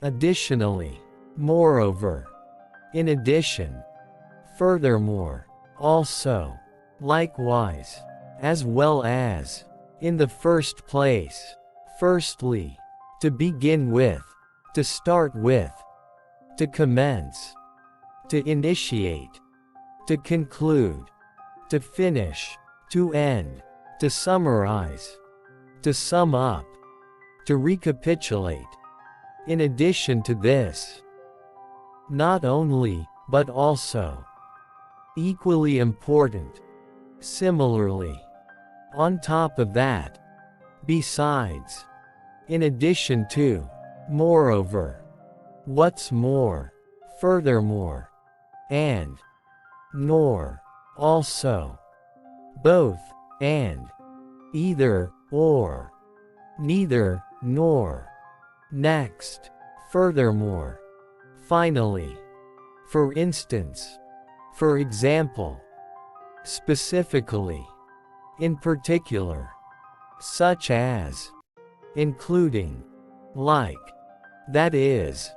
additionally, moreover, in addition, furthermore, also, likewise, as well as, in the first place, firstly, to begin with, to start with, to commence, to initiate, to conclude, to finish, to end, to summarize, to sum up, to recapitulate. In addition to this, not only, but also, equally important, similarly, on top of that, besides, in addition to, moreover, what's more, furthermore, and, nor, also, both, and, either, or, neither, nor, next, furthermore, finally, for instance, for example, specifically, in particular, such as, including, like, that is,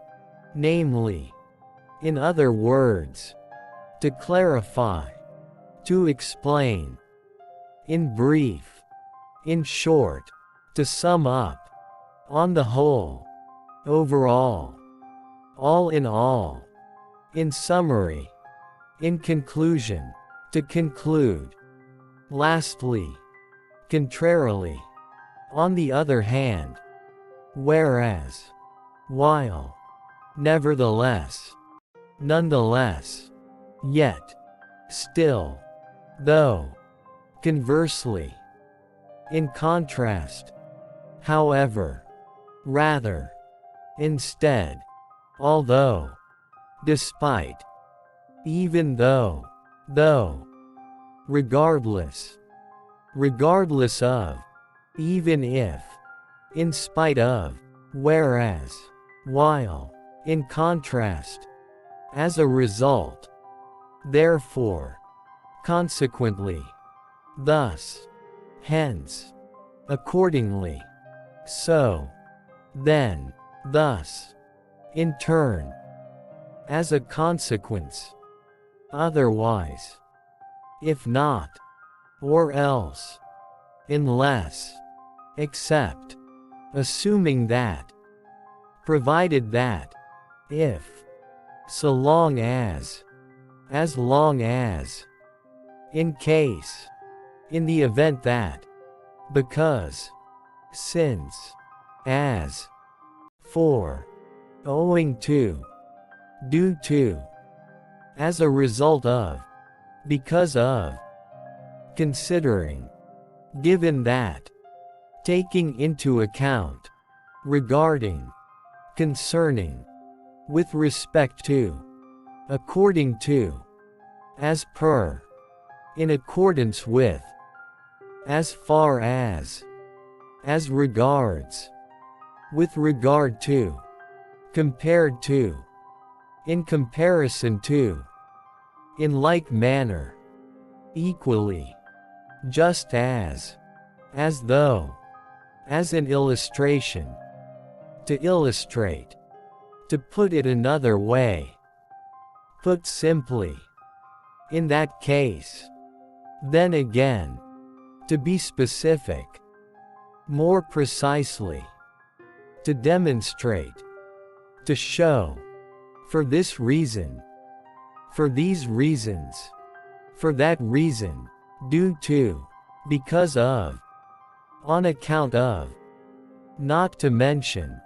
namely, in other words, to clarify, to explain, in brief, in short, to sum up, on the whole, overall, all in all, in summary, in conclusion, to conclude, lastly, contrarily, on the other hand, whereas, while, nevertheless, nonetheless, yet, still, though, conversely, in contrast, however, rather, instead, although, despite, even though, regardless, regardless of, even if, in spite of, whereas, while, in contrast, as a result, therefore, consequently, thus, hence, accordingly, so, then, thus, in turn, as a consequence, otherwise, if not, or else, unless, except, assuming that, provided that, if, so long as long as, in case, in the event that, because, since, as, for, owing to, due to, as a result of, because of, considering, given that, taking into account, regarding, concerning, with respect to, according to, as per, in accordance with, as far as regards, with regard to, compared to, in comparison to, in like manner, equally, just as though, as an illustration, to illustrate, to put it another way, put simply, in that case, then again, to be specific, more precisely, to demonstrate, to show, for this reason, for these reasons, for that reason, due to, because of, on account of, not to mention,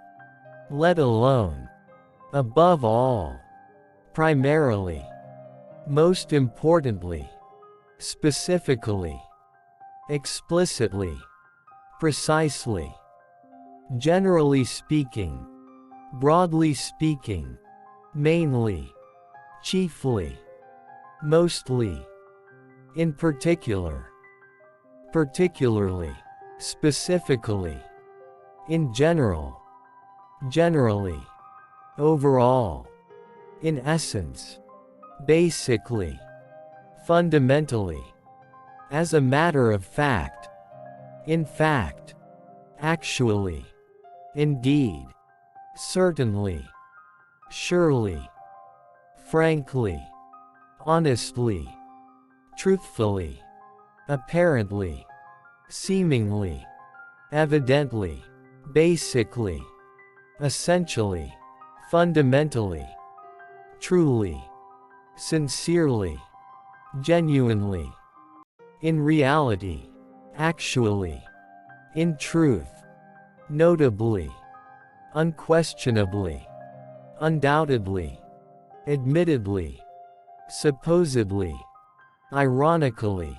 let alone, above all, primarily, most importantly, specifically, explicitly, precisely, generally speaking, broadly speaking, mainly, chiefly, mostly, in particular, particularly, specifically, in general, generally, overall, in essence, basically, fundamentally, as a matter of fact, in fact, actually, indeed, certainly, surely, frankly, honestly, truthfully, apparently, seemingly, evidently, basically, essentially, fundamentally, truly, sincerely, genuinely, in reality, actually, in truth, notably, unquestionably, undoubtedly, admittedly, supposedly, ironically,